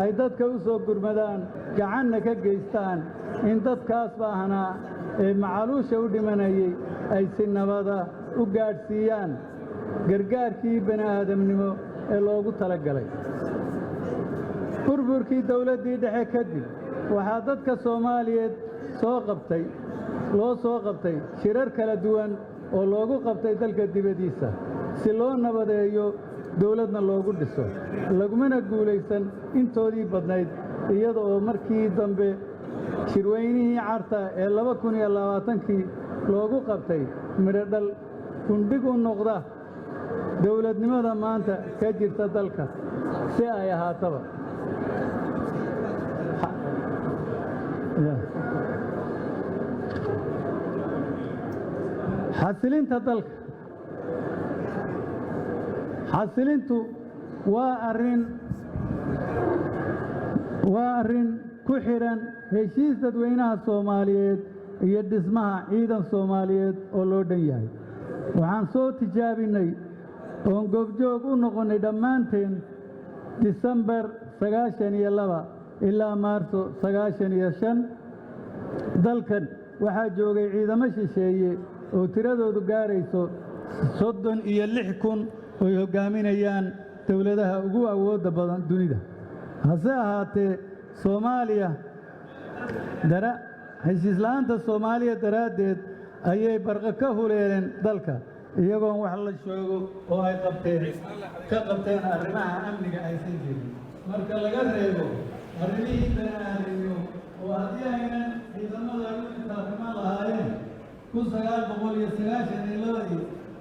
ay dadka u soo gurmadaan gacanna ka geystaan in dadkaas baahna ee macaluusha u dhimanayay ay si nabada u gaadhsiiyaan gargaarkii bani'aadamnimo ee loogu talagalay burburkii dawladdii dhexe kadib waxaa dadka Soomaaliyeed loo soo qabtay shirar kala duwan oo loogu qabtay dalka dibadiisa si loo nabadeeyo dawladna loogu dhiso lagumana guulaysan intoodii badnayd iyada oo markii dambe shirweynihii carta ee 2020kii loogu qabtay miradhal gundhig u noqda dawladnimada maanta ka jirta dalka si ay ahaataba xasilintu waa arrin ku xidhan heshiis dadweynaha Soomaaliyeed iyo dhismaha ciidan Soomaaliyeed oo loo dhan yahay waxaan soo tijaabinay oon goobjoog u noqonnay dhammaanteen Disembar 92 ilaa Maarso 95 dalkan waxaa joogay ciidamo shisheeye oo tiradoodu gaarayso 36,000 oo hogaaminayaan dawladaha ugu awoodda badan dunida hase ahaatee Soomaaliya heshiislaanta Soomaaliya daraaddeed ayay barqa ka huleeleen dalka iyagoon wax la sheego oo ay ka qabteen arrimaha amniga aysan jirin marka laga reebo arrimihii bani'aadamnimo oo haddii aynan ciidamada intaafima lahaayeen 1992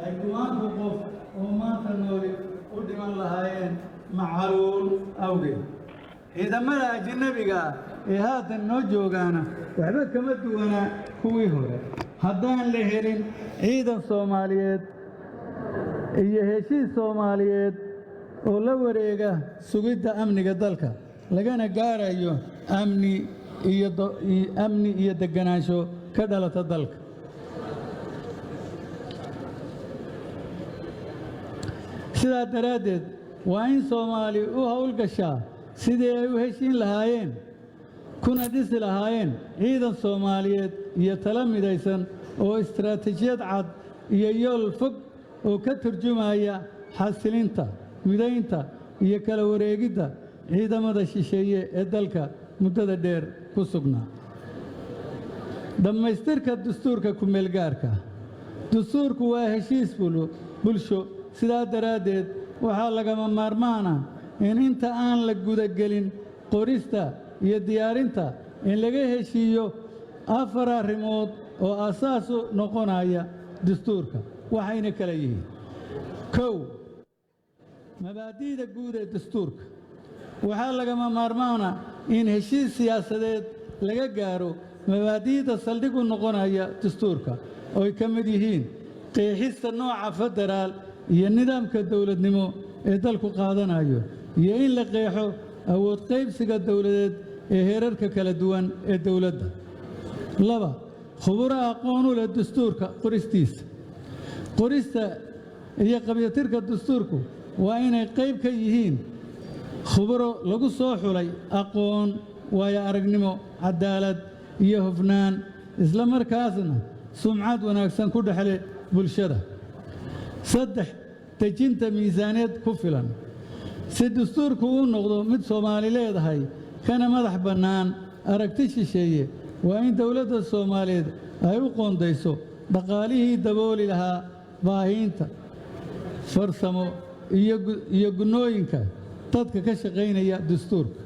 ay kumaanku qof oo maanta nooli u dhiman lahaayeen macaluul awgeed ciidamada ajnabiga ee haatan noo joogaana waxba kama duwana kuwii hore haddaan la helin ciidan Soomaaliyeed iyo heshiis Soomaaliyeed oo la wareega sugidda amniga dalka lagana gaarayo amni iyo deganaansho ka dhalata dalka sidaa daraaddeed waa in Soomaali u hawlgashaa sidii ay u heshiin lahaayeen kuna dhisi lahaayeen ciidan Soomaaliyeed iyo tala midaysan oo istiraatiijiyad cad iyo yool fog oo ka turjumaya xasilinta midaynta iyo kala wareegidda ciidamada shisheeye ee dalka muddada dheer ku sugnaa dhammaystirka dastuurka ku meelgaarka dastuurku waa heshiis bulsho sidaa daraaddeed waxaa lagama maarmaan ah in inta aan la gudagelin qorista iyo diyaarinta in laga heshiiyo 4 arrimood oo asaas u noqonaya dastuurka waxayna kala yihiin 1 mabaadi'da guud ee dastuurka waxaa lagama maarmaan ah in heshiis siyaasadeed laga gaaro mabaadi'da saldhig u noqonaya dastuurka oo ay ka mid yihiin qeexista nooca federaal iyo nidaamka dawladnimo ee dalku qaadanayo iyo in la qeexo awood qaybsiga dawladeed ee heerarka kala duwan ee dawladda 2 khubaro aqoon u leh dastuurka qorista iyo qabyatirka dastuurku waa inay qayb ka yihiin khubaro lagu soo xulay aqoon waayo aragnimo cadaalad iyo hufnaan isla markaasna sumcad wanaagsan ku dhexle bulshada 3 dejinta miisaaniyad ku filan si dastuurku uu noqdo mid Soomaali leedahay kana madax bannaan aragti shisheeye waa in dawladda Soomaaliyeed ay u qoondayso dhaqaalihii dabooli lahaa baahinta farsamo iyo gunooyinka dadka ka shaqaynaya dastuurka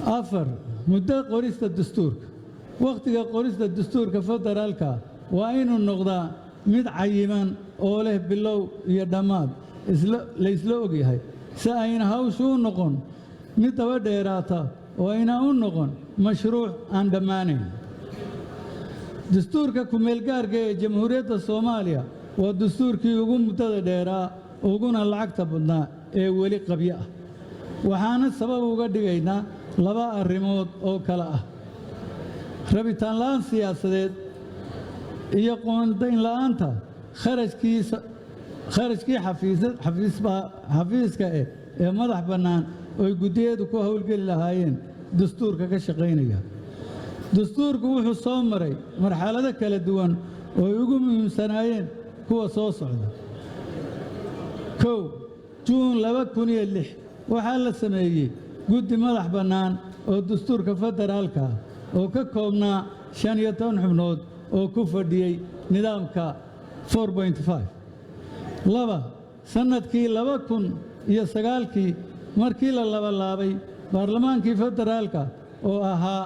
4 muddo qorista dastuurka waqtiga qorista dastuurka federaalka waa inuu noqdaa mid cayiman oo leh bilow iyo dhammaad la isla ogyahay si ayna hawshu u noqon mid daba dheeraata oo ayna u noqon mashruuc aan dhammaanayn dastuurka ku meelgaarka ee jamhuuriyadda Soomaaliya waa dastuurkii ugu muddada dheeraa uguna lacagta badnaa ee weli qabyo ah waxaana sabab uga dhigaynaa 2 arrimood oo kala ah rabitaan la'aan siyaasadeed iyo qoondayn la'aanta kharashkiisa kharashkii xafiiska ee madax bannaan oo guddiyadu ku howlgeli lahaayeen dastuurka ka shaqaynaya dastuurku wuxuu soo maray marxalado kala duwan oo ay ugu muhiimsanaayeen kuwa soo socda juun 2006 waxaa la sameeyey guddi madax bannaan oo dastuurka federaalka oo ka koobnaa 15 xubnood oo ku fadhiyey nidaamka 4.5 sanadkii 2009 markii la laabay baarlamaankii federaalka oo ahaa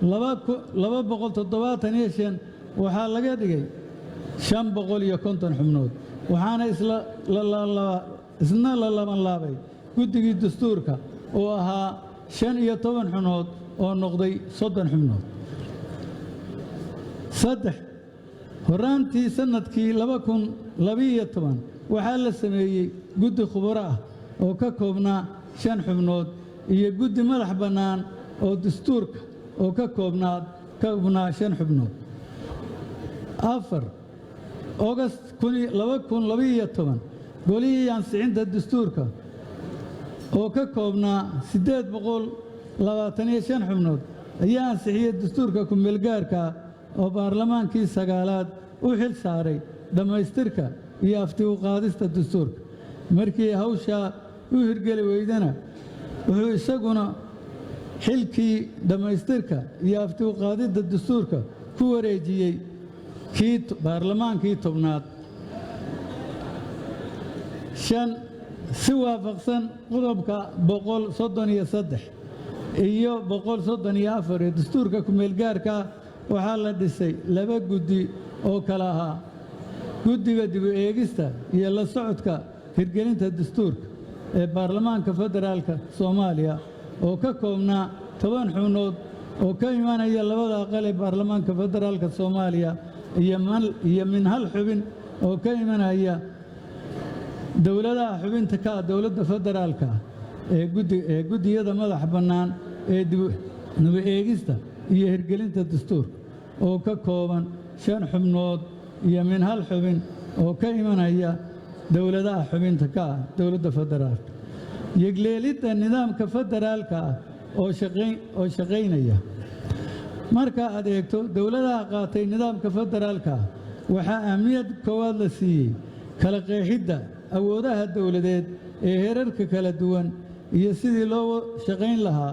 275 waxaa laga dhigay 550 xubnood waxaana isna la laabay guddigii dastuurka oo ahaa 15 xubnood oo noqday 30 xubnood horaantii sanadkii 2012 waxaa la sameeyey guddi khubaro ah oo ka koobnaa 5 xubnood iyo guddi madax bannaan oo dastuurka oo ka koobnaa 5 xubnood August 2012 golihii ansixinta dastuurka oo ka koobnaa 825 xubnood ayaa ansixiyey dastuurka ku-meelgaarka oo baarlamaankii sagaalaad u xil saaray dhammaystirka iyo afti u qaadista dastuurka markii hawshaa u hirgeli weydana wuxuu isaguna xilkii dhammaystirka iyo afti u qaadidda dastuurka ku wareejiyey baarlamaankii tobnaad si waafaqsan qodobka 133 iyo 134 ee dastuurka ku-meelgaarka waxaa la dhisay 2 guddi oo kala ahaa guddiga dib u eegista iyo la socodka hirgelinta dastuurka ee baarlamaanka federaalka Soomaaliya oo ka koobnaa 10 xubnood oo ka imanaya labada aqal ee baarlamaanka federaalka Soomaaliya iyo min hal xubin oo ka imanaya dowladaha xubinta ka dowladda federaalka ee guddiyada madax bannaan ee dib u eegista iyo hirgelinta dastuurka oo ka kooban 5 xubnood iyo min hal xubin oo ka imanaya dowladaha xubinta ka dowladda federaalka yegleelidda nidaamka federaalka oo shaqaynaya marka aad eegto dowladaha qaatay nidaamka federaalka waxaa ahmiyad koowaad la siiyey kala qeexidda awoodaha dowladeed ee heerarka kala duwan iyo sidii loo shaqayn lahaa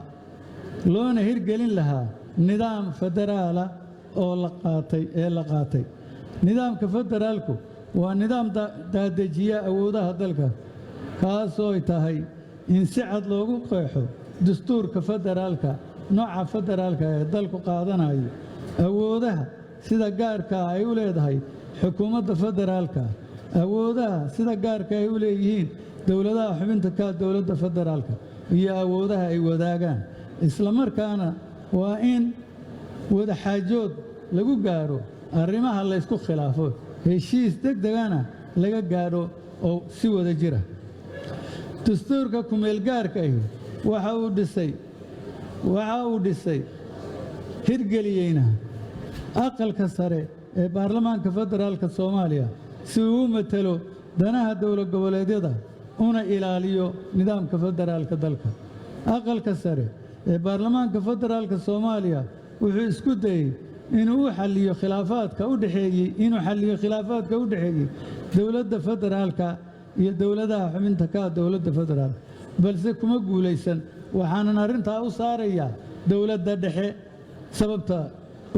loona hirgelin lahaa nidaam federaala oo la qaatay nidaamka federaalku waa nidaam daadejiya awoodaha dalka kaasoo ay tahay in si cad loogu qeexo dastuurka federaalka nooca federaalka ee dalku qaadanayo awoodaha sida gaarka ay u leedahay xukuumadda federaalka awoodaha sida gaarka ay u leeyihiin dowladaha xubinta ka dowladda federaalka iyo awoodaha ay wadaagaan isla markaana waa in wada xaajood lagu gaaro arrimaha la isku khilaafo heshiis degdegana laga gaadho oo si wada jira dastuurka ku-meelgaarka ahi waxa uu dhisay hirgeliyeyna aqalka sare ee baarlamaanka federaalka Soomaaliya si uu u matalo danaha dowlad goboleedyada una ilaaliyo nidaamka federaalka dalka aqalka sare ee baarlamaanka federaalka Soomaaliya wuxuu isku dayay inuu xalliyo khilaafaadka u dhaxeeyay dowladda federaalka iyo dowladaha xubinta ka dowladda federaalka balse kuma guulaysan waxaanan arrintaa u saarayaa dowladda dhexe sababta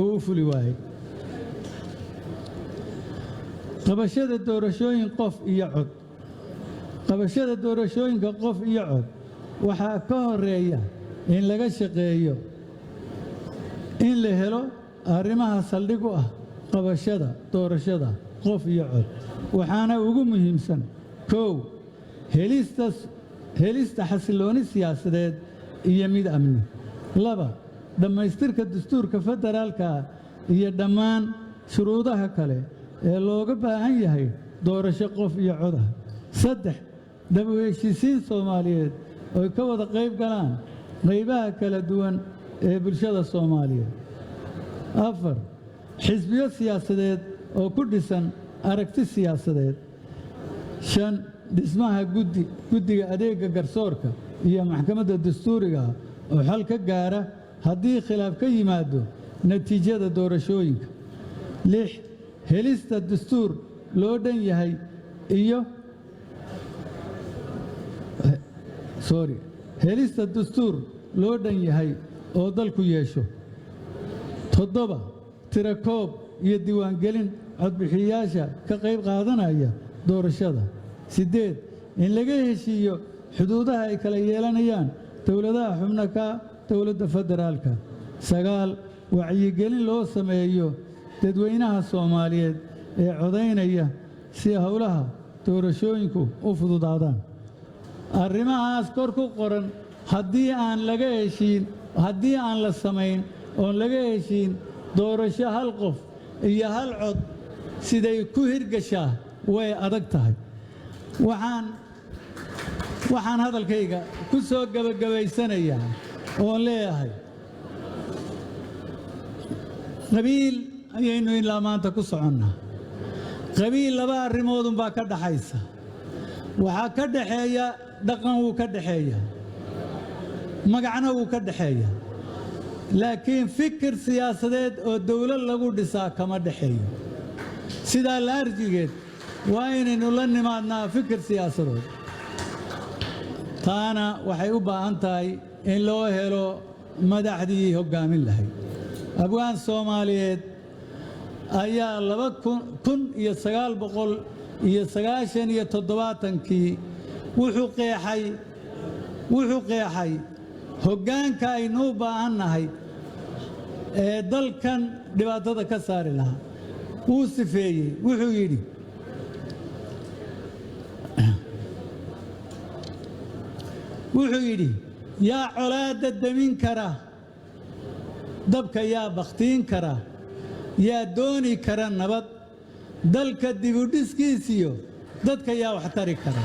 uu u fuli waayay qabashada doorashooyinka qof iyo cod waxaa ka horeeya in laga shaqeeyo in la helo arrimaha saldhig u ah qabashada doorashada qof iyo cod waxaana ugu muhiimsan 1 helista xasilooni siyaasadeed iyo mid amni 2 dhammaystirka dastuurka federaalka iyo dhammaan shuruudaha kale ee looga baahan yahay doorasho qof iyo cod ah 3 dib u heshiisiin Soomaaliyeed oo ka wada qayb galaan qaybaha kala duwan ee bulshada Soomaaliyeed 4 xisbiyo siyaasadeed oo ku dhisan aragti siyaasadeed shan dhismaha guddiga adeega garsoorka iyo maxkamadda dastuuriga oo xal ka gaara haddii khilaaf ka yimaado natiijada doorashooyinka. 6 helista dastuur loo dhan yahay iyo helista dastuur loo dhan yahay oo dalku yeesho. 7 tirakoob iyo diiwaangelin codbixiyayaasha ka qayb qaadanaya doorashada. 8 in laga heshiiyo xuduudaha ay kala yeelanayaan dowladaha xubno ka dowladda federaalka. 9 wacyigelin loo sameeyo dadweynaha Soomaaliyeed ee codaynaya si howlaha doorashooyinku u fududaadaan. arrimahaas kor ku qoran haddii aan la samayn oon laga heshiin doorasho hal qof iyo hal cod siday ku hirgashaa way adag tahay. waxaan hadalkayga ku soo gabagabaysanayaa oon leeyahay qabiil ayaynu ilaa maanta ku soconnaa. qabiil 2 arrimoodunbaa ka dhaxaysa. waxaa ka dhaxeeya dhaqan wuu ka dhaxeeya, magacna wuu ka dhaxeeya, laakiin fikir siyaasadeed oo dowlad lagu dhisaa kama dhaxeeyo. sidaa la arjigeed waa inaynu la nimaadnaa fikir siyaasadeed. taana waxay u baahan tahay in loo helo madaxdii hoggaamin lahayd. abwaan Soomaaliyeed ayaa 1997 wuxuu qeexay hoggaanka aynu u baahannahay ee dalkan dhibaatada ka saari lahaa. wuu sifeeyey, wuxuu yidhi yaa colaadda damin kara, dabka yaa bakhtiin kara, yaa dooni kara nabad, dalka dibudhiskiisiyo dadka yaa wax tari kara.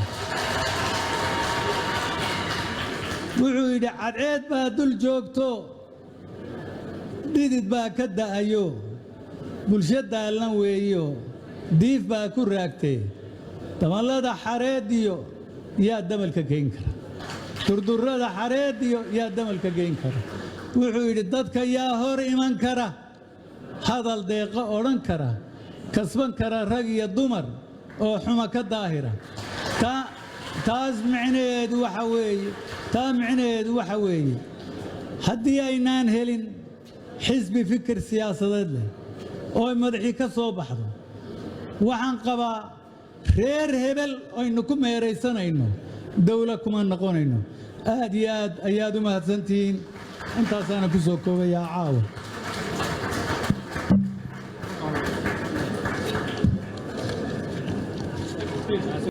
wuxuu yidhi cadceed baa dul joogto, dhidid baa ka da'ayo, bulsho daallan weeyo, diif baa ku raagtee, damallada xareediyo yaa damalka geyn kara, durdurrada xareediyo yaa damalka geyn kara. wuxuu yidhi dadka yaa hor iman kara, hadal deeqa odhan kara, kasban kara rag iyo dumar oo xuma ka daahira. taas micnaheedu waxa weeye haddii aynaan helin xisbi fikir siyaasadeed leh oo madaxii ka soo baxdo, waxaan qabaa reer hebel aynu ku meeraysanayno dawlad kuma noqonayno. aad iyo aad ayaad u mahadsantihiin. intaasaana ku soo koobayaa caawa.